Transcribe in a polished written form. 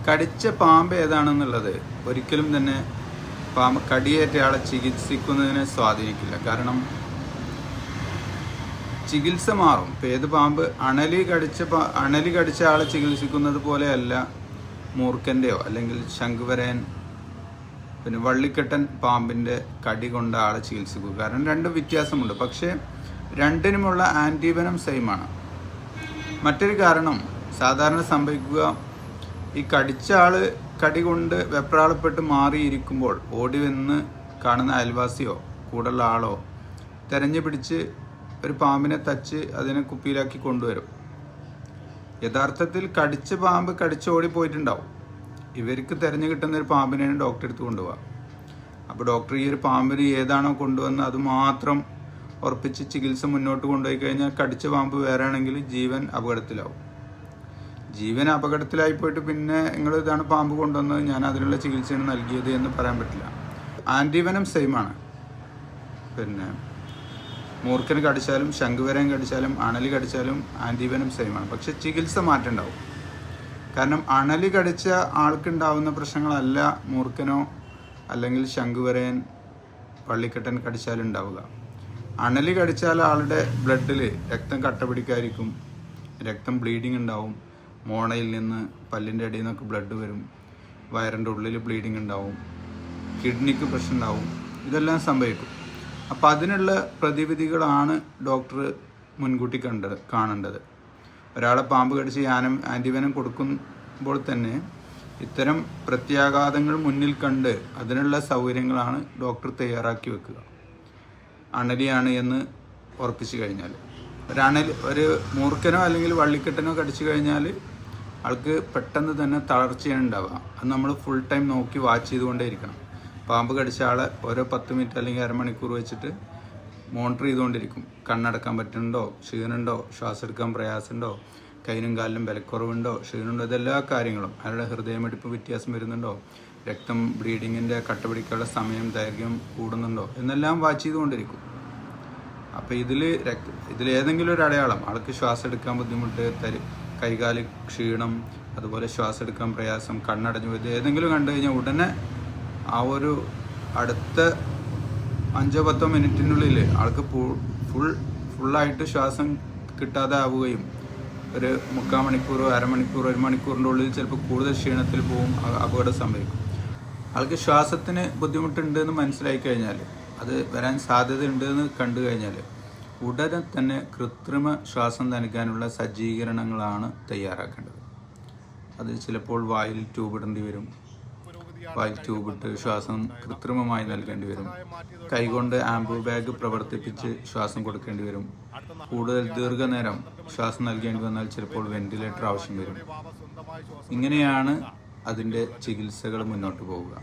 കടിച്ച പാമ്പ് ഏതാണെന്നുള്ളത് ഒരിക്കലും തന്നെ പാമ്പ് കടിയേറ്റയാളെ ചികിത്സിക്കുന്നതിനെ സ്വാധീനിക്കില്ല. കാരണം ചികിത്സ മാറും. ഇപ്പം ഏത് പാമ്പ് അണലി കടിച്ച ആളെ ചികിത്സിക്കുന്നത് പോലെയല്ല മൂർഖൻ്റെയോ അല്ലെങ്കിൽ ശംഖുവരയൻ പിന്നെ വള്ളിക്കെട്ടൻ പാമ്പിൻ്റെ കടി കൊണ്ട ആളെ ചികിത്സിക്കുക. കാരണം രണ്ടും വ്യത്യാസമുണ്ട്. പക്ഷേ രണ്ടിനുമുള്ള ആൻറ്റിവെനം സെയിമാണ്. മറ്റൊരു കാരണം സാധാരണ സംഭവിക്കുക, ഈ കടിച്ച ആള് കടി കൊണ്ട് വെപ്രാളപ്പെട്ട് മാറിയിരിക്കുമ്പോൾ ഓടി വന്ന് കാണുന്ന അയൽവാസിയോ കൂടുള്ള ആളോ തെരഞ്ഞു പിടിച്ച് ഒരു പാമ്പിനെ തച്ച് അതിനെ കുപ്പിയിലാക്കി കൊണ്ടുവരും. യഥാർത്ഥത്തിൽ കടിച്ച പാമ്പ് കടിച്ചോടി പോയിട്ടുണ്ടാവും. ഇവർക്ക് തിരഞ്ഞു കിട്ടുന്ന ഒരു പാമ്പിനെയാണ് ഡോക്ടർ എടുത്ത് കൊണ്ടുപോവുക. അപ്പോൾ ഡോക്ടർ ഈ ഒരു പാമ്പിന് ഏതാണോ കൊണ്ടുവന്ന് അത് മാത്രം ഉറപ്പിച്ച് ചികിത്സ മുന്നോട്ട് കൊണ്ടുപോയി കഴിഞ്ഞാൽ കടിച്ച പാമ്പ് വേറെ ആണെങ്കിൽ ജീവൻ അപകടത്തിലാവും. ജീവൻ അപകടത്തിലായി പോയിട്ട് പിന്നെ നിങ്ങൾ ഇതാണ് പാമ്പ് കൊണ്ടുവന്നത്, ഞാൻ അതിനുള്ള ചികിത്സയാണ് നൽകിയത് എന്ന് പറയാൻ പറ്റില്ല. ആൻറ്റിവെനം സെയിമാണ്. പിന്നെ മൂർഖന് കടിച്ചാലും ശംഖുവരൻ കടിച്ചാലും അണലി കടിച്ചാലും ആൻറ്റിവെനം സെയിമാണ്. പക്ഷെ ചികിത്സ മാറ്റം ഉണ്ടാവും. കാരണം അണലി കടിച്ച ആൾക്കുണ്ടാവുന്ന പ്രശ്നങ്ങളല്ല മൂർഖനോ അല്ലെങ്കിൽ ശംഖുവരൻ വള്ളിക്കെട്ടൻ കടിച്ചാലും ഉണ്ടാവുക. അണലി കടിച്ചാൽ ആളുടെ ബ്ലഡിൽ രക്തം കട്ട പിടിക്കാതിരിക്കും, രക്തം ബ്ലീഡിങ് ഉണ്ടാവും, മോണയിൽ നിന്ന് പല്ലിൻ്റെ അടിയിൽ നിന്നൊക്കെ ബ്ലഡ് വരും, വയറിൻ്റെ ഉള്ളിൽ ബ്ലീഡിങ് ഉണ്ടാവും, കിഡ്നിക്ക് പ്രശ്നം ഉണ്ടാവും, ഇതെല്ലാം സംഭവിക്കും. അപ്പോൾ അതിനുള്ള പ്രതിവിധികളാണ് ഡോക്ടർ മുൻകൂട്ടി കാണേണ്ടത്. ഒരാളെ പാമ്പ് കടിച്ച് ആൻറ്റിവെനം കൊടുക്കുമ്പോൾ തന്നെ ഇത്തരം പ്രത്യാഘാതങ്ങൾ മുന്നിൽ കണ്ട് അതിനുള്ള സൗകര്യങ്ങളാണ് ഡോക്ടർ തയ്യാറാക്കി വെക്കുക. അണലിയാണ് എന്ന് ഉറപ്പിച്ചു കഴിഞ്ഞാൽ, ഒരു മൂർഖനോ അല്ലെങ്കിൽ വള്ളിക്കെട്ടനോ കടിച്ചു കഴിഞ്ഞാൽ ആൾക്ക് പെട്ടെന്ന് തന്നെ തളർച്ചയാണ് ഉണ്ടാവുക. അത് നമ്മൾ ഫുൾ ടൈം നോക്കി വാച്ച് ചെയ്തുകൊണ്ടേ ഇരിക്കണം. പാമ്പ് കടിച്ച ആളെ ഓരോ 10 മിനിറ്റ് അല്ലെങ്കിൽ അരമണിക്കൂർ വെച്ചിട്ട് മോണിറ്റർ ചെയ്തുകൊണ്ടിരിക്കും. കണ്ണടക്കാൻ പറ്റുന്നുണ്ടോ, ക്ഷീണുണ്ടോ, ശ്വാസം എടുക്കാൻ പ്രയാസമുണ്ടോ, കൈനും കാലിനും ബലക്കുറവുണ്ടോ, ക്ഷീണുണ്ടോ, ഇതെല്ലാ കാര്യങ്ങളും, അയാളുടെ ഹൃദയമിടിപ്പ് വ്യത്യാസം വരുന്നുണ്ടോ, രക്തം ബ്ലീഡിങ്ങിൻ്റെ കട്ട പിടിക്കാനുള്ള സമയം ദൈർഘ്യം കൂടുന്നുണ്ടോ എന്നെല്ലാം വാച്ച് ചെയ്തുകൊണ്ടിരിക്കും. അപ്പോൾ ഇതിലേതെങ്കിലും ഒരു അടയാളം, ആൾക്ക് ശ്വാസം എടുക്കാൻ ബുദ്ധിമുട്ട്, കൈകാല് ക്ഷീണം, അതുപോലെ ശ്വാസം എടുക്കാൻ പ്രയാസം, കണ്ണടഞ്ഞു, ഇത് ഏതെങ്കിലും കണ്ടു കഴിഞ്ഞാൽ ഉടനെ ആ ഒരു അടുത്ത 5-10 മിനിറ്റിനുള്ളിൽ ആൾക്ക് ഫുള്ളായിട്ട് ശ്വാസം കിട്ടാതെ ആവുകയും ഒരു 3/4 മണിക്കൂറോ അരമണിക്കൂറോ 1 മണിക്കൂറിൻ്റെ ഉള്ളിൽ ചിലപ്പോൾ കൂടുതൽ ക്ഷീണത്തിൽ പോവും, അപകടം സംഭവിക്കും. ആൾക്ക് ശ്വാസത്തിന് ബുദ്ധിമുട്ടുണ്ട് എന്ന് മനസ്സിലായി കഴിഞ്ഞാൽ, അത് വരാൻ സാധ്യതയുണ്ട് എന്ന് കണ്ടു കഴിഞ്ഞാൽ ഉടനെ തന്നെ കൃത്രിമ ശ്വാസം നൽകാനുള്ള സജ്ജീകരണങ്ങളാണ് തയ്യാറാക്കേണ്ടത്. അത് ചിലപ്പോൾ വായിൽ ട്യൂബ് ഇടേണ്ടി വരും, വായിൽ ട്യൂബിട്ട് ശ്വാസം കൃത്രിമമായി നൽകേണ്ടി വരും, കൈകൊണ്ട് ആംബു ബാഗ് പ്രവർത്തിപ്പിച്ച് ശ്വാസം കൊടുക്കേണ്ടി വരും. കൂടുതൽ ദീർഘനേരം ശ്വാസം നൽകേണ്ടി വന്നാൽ ചിലപ്പോൾ വെന്റിലേറ്റർ ആവശ്യം വരും. ഇങ്ങനെയാണ് അതിൻ്റെ ചികിത്സകൾ മുന്നോട്ട് പോവുക.